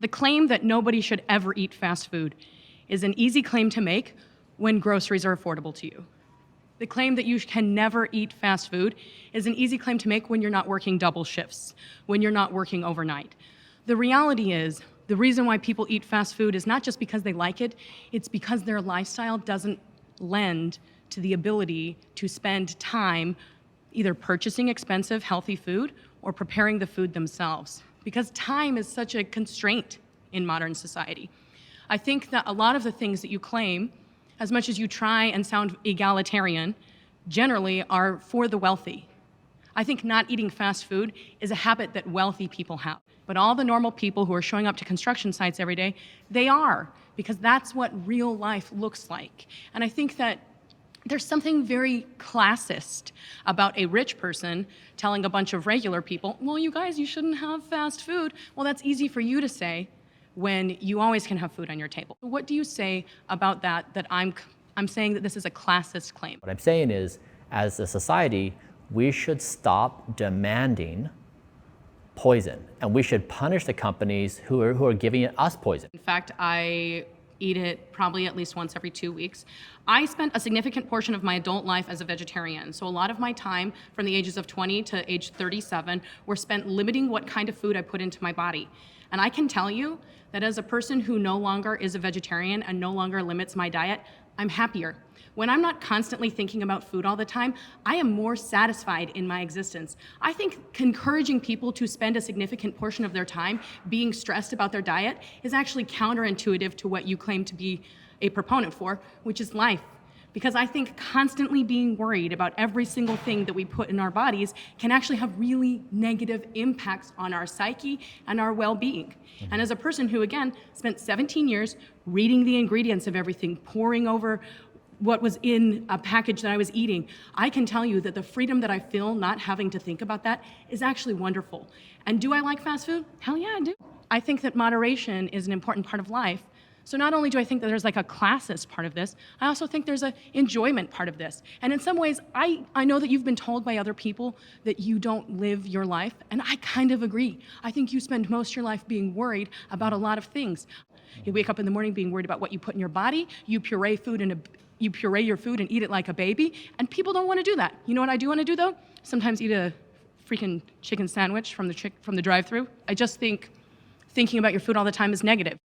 The claim that nobody should ever eat fast food is an easy claim to make when groceries are affordable to you. The claim that you can never eat fast food is an easy claim to make when you're not working double shifts, when you're not working overnight. The reality is, the reason why people eat fast food is not just because they like it, it's because their lifestyle doesn't lend to the ability to spend time either purchasing expensive, healthy food or preparing the food themselves. Because time is such a constraint in modern society. I think that a lot of the things that you claim, as much as you try and sound egalitarian, generally are for the wealthy. I think not eating fast food is a habit that wealthy people have. But all the normal people who are showing up to construction sites every day, they are, because that's what real life looks like. And I think that there's something very classist about a rich person telling a bunch of regular people, well, you guys, you shouldn't have fast food. Well, that's easy for you to say when you always can have food on your table. What do you say about that I'm saying that this is a classist claim? What I'm saying is, as a society, we should stop demanding poison, and we should punish the companies who are giving us poison. In fact, I eat it probably at least once every 2 weeks. I spent a significant portion of my adult life as a vegetarian, so a lot of my time from the ages of 20 to age 37 were spent limiting what kind of food I put into my body. And I can tell you that as a person who no longer is a vegetarian and no longer limits my diet, I'm happier. When I'm not constantly thinking about food all the time, I am more satisfied in my existence. I think encouraging people to spend a significant portion of their time being stressed about their diet is actually counterintuitive to what you claim to be a proponent for, which is life. Because I think constantly being worried about every single thing that we put in our bodies can actually have really negative impacts on our psyche and our well-being. And as a person who, again, spent 17 years reading the ingredients of everything, poring over what was in a package that I was eating, I can tell you that the freedom that I feel not having to think about that is actually wonderful. And do I like fast food? Hell yeah, I do. I think that moderation is an important part of life. So not only do I think that there's like a classist part of this, I also think there's an enjoyment part of this. And in some ways, I know that you've been told by other people that you don't live your life, and I kind of agree. I think you spend most of your life being worried about a lot of things. You wake up in the morning being worried about what you put in your body, you puree your food and eat it like a baby, and people don't want to do that. You know what I do want to do though? Sometimes eat a freaking chicken sandwich from the drive-thru. I just think thinking about your food all the time is negative.